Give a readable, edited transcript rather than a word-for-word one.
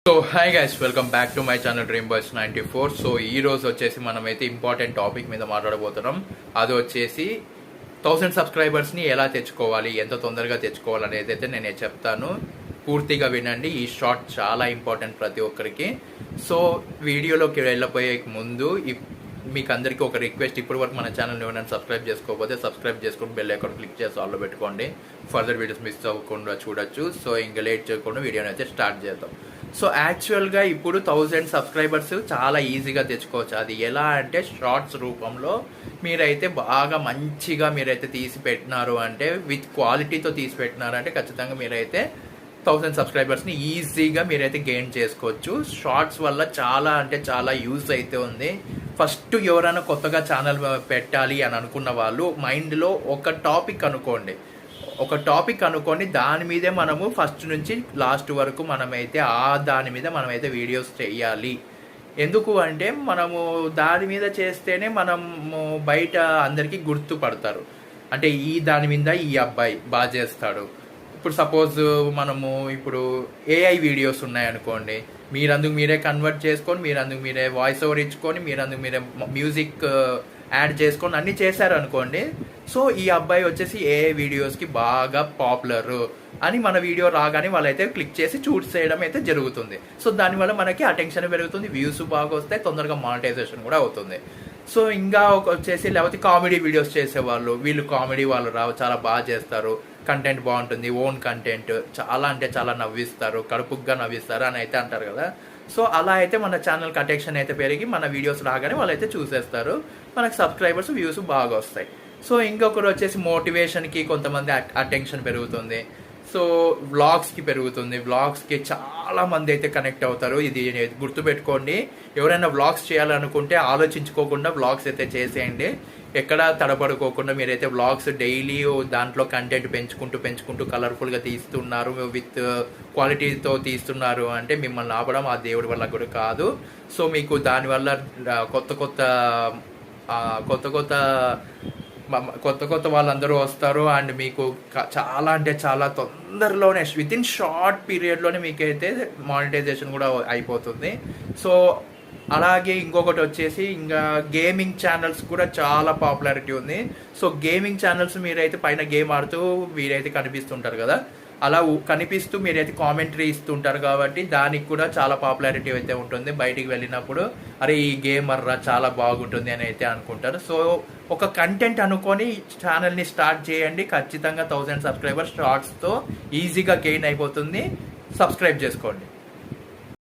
So hi guys, welcome back to my channel dream boys 94. So ఈ రోజు వచ్చేసి మనమైతే ఇంపార్టెంట్ టాపిక్ మీద మాట్లాడబోతున్నాం. అది వచ్చేసి 1000 సబ్స్క్రైబర్స్ని ఎలా తెచ్చుకోవాలి, ఎంత తొందరగా తెచ్చుకోవాలి అనేది అయితే నేను చెప్తాను. పూర్తిగా వినండి. ఈ షార్ట్ చాలా ఇంపార్టెంట్ ప్రతి ఒక్కరికి. సో వీడియోలోకి వెళ్ళబోయే ముందు మీకు అందరికీ ఒక రిక్వెస్ట్. ఇప్పటి వరకు మన ఛానల్ ఎవరైనా సబ్స్క్రైబ్ చేసుకోకపోతే సబ్స్క్రైబ్ చేసుకుని బెల్ ఐకాన్ క్లిక్ చేసి ఆల్లో పెట్టుకోండి. ఫర్దర్ వీడియోస్ మిస్ అవ్వకుండా చూడొచ్చు. సో ఇంకా లేట్ చేయకుండా వీడియోని అయితే స్టార్ట్ చేద్దాం. సో యాక్చువల్గా ఇప్పుడు 1000 సబ్స్క్రైబర్స్ చాలా ఈజీగా తెచ్చుకోవచ్చు. అది ఎలా అంటే షార్ట్స్ రూపంలో మీరైతే బాగా మంచిగా మీరైతే తీసి పెట్టినారు అంటే, విత్ క్వాలిటీతో తీసి పెట్టినారు అంటే ఖచ్చితంగా మీరైతే 1000 సబ్స్క్రైబర్స్ని ఈజీగా మీరైతే గెయిన్ చేసుకోవచ్చు. షార్ట్స్ వల్ల చాలా అంటే చాలా యూజ్ అయితే ఉంది. ఫస్ట్ ఎవరైనా కొత్తగా ఛానల్ పెట్టాలి అని అనుకున్న వాళ్ళు మైండ్లో ఒక టాపిక్ అనుకోండి, దాని మీదే మనము ఫస్ట్ నుంచి లాస్ట్ వరకు మనమైతే దాని మీద మనమైతే వీడియోస్ చేయాలి. ఎందుకు అంటే మనము దాని మీద చేస్తేనే మనము బయట అందరికీ గుర్తుపడతారు. అంటే దాని మీద ఈ అబ్బాయి బాగా చేస్తాడు. ఇప్పుడు సపోజ్ మనము ఇప్పుడు ఏఐ వీడియోస్ ఉన్నాయనుకోండి, మీరందుకు మీరే కన్వర్ట్ చేసుకొని, మీరందుకు మీరే వాయిస్ ఓవర్ ఇచ్చుకొని, మీరందుకు మీరే మ్యూజిక్ యాడ్ చేసుకొని అన్నీ చేశారనుకోండి. సో ఈ అబ్బాయి వచ్చేసి ఏఐ వీడియోస్కి బాగా పాపులర్ అని మన వీడియో రాగానే వాళ్ళైతే క్లిక్ చేసి చూసేయడం అయితే జరుగుతుంది. సో దానివల్ల మనకి అటెన్షన్ పెరుగుతుంది, వ్యూస్ బాగా వస్తాయి, తొందరగా మానిటైజేషన్ కూడా అవుతుంది. సో ఇంకా వచ్చేసి లేకపోతే కామెడీ వీడియోస్ చేసేవాళ్ళు, వీళ్ళు కామెడీ వాళ్ళు చాలా బాగా చేస్తారు, కంటెంట్ బాగుంటుంది, ఓన్ కంటెంట్, చాలా అంటే చాలా నవ్విస్తారు, కడుపుగ్గా నవ్విస్తారు అని అయితే అంటారు కదా. సో అలా అయితే మన ఛానల్కి అటెన్షన్ అయితే పెరిగి మన వీడియోస్ రాగానే వాళ్ళైతే చూసేస్తారు, మనకు సబ్స్క్రైబర్స్ వ్యూస్ బాగా వస్తాయి. సో ఇంకొకరు వచ్చేసి మోటివేషన్కి కొంతమంది అటెన్షన్ పెరుగుతుంది. సో వ్లాగ్స్కి పెరుగుతుంది, వ్లాగ్స్కి చాలా మంది అయితే కనెక్ట్ అవుతారు. ఇది గుర్తుపెట్టుకోండి. ఎవరైనా వ్లాగ్స్ చేయాలనుకుంటే ఆలోచించుకోకుండా వ్లాగ్స్ అయితే చేసేయండి. ఎక్కడ తడబడుకోకుండా మీరైతే వ్లాగ్స్ డైలీ దాంట్లో కంటెంట్ పెంచుకుంటూ కలర్ఫుల్గా తీస్తున్నారు, విత్ క్వాలిటీతో తీస్తున్నారు అంటే మిమ్మల్ని ఆపడం ఆ దేవుడి వల్ల కూడా కాదు. సో మీకు దానివల్ల కొత్త వాళ్ళందరూ వస్తారు అండ్ మీకు చాలా అంటే చాలా తొందరలోనే వితిన్ షార్ట్ పీరియడ్లోనే మీకైతే మానిటైజేషన్ కూడా అయిపోతుంది. సో అలాగే ఇంకొకటి వచ్చేసి ఇంకా గేమింగ్ ఛానల్స్ కూడా చాలా పాపులారిటీ ఉంది. సో గేమింగ్ ఛానల్స్ మీరైతే పైన గేమ్ ఆడుతూ మీరైతే కనిపిస్తుంటారు కదా, అలా కనిపిస్తూ మీరైతే కామెంటరీ ఇస్తుంటారు కాబట్టి దానికి కూడా చాలా పాపులారిటీ అయితే ఉంటుంది. బయటికి వెళ్ళినప్పుడు అరే ఈ గేమర్ రా చాలా బాగుంటుంది అని అయితే అనుకుంటారు. సో ఒక కంటెంట్ అనుకొని ఛానల్ని స్టార్ట్ చేయండి. ఖచ్చితంగా 1000 సబ్స్క్రైబర్స్ షార్ట్స్తో ఈజీగా గెయిన్ అయిపోతుంది. సబ్స్క్రైబ్ చేసుకోండి.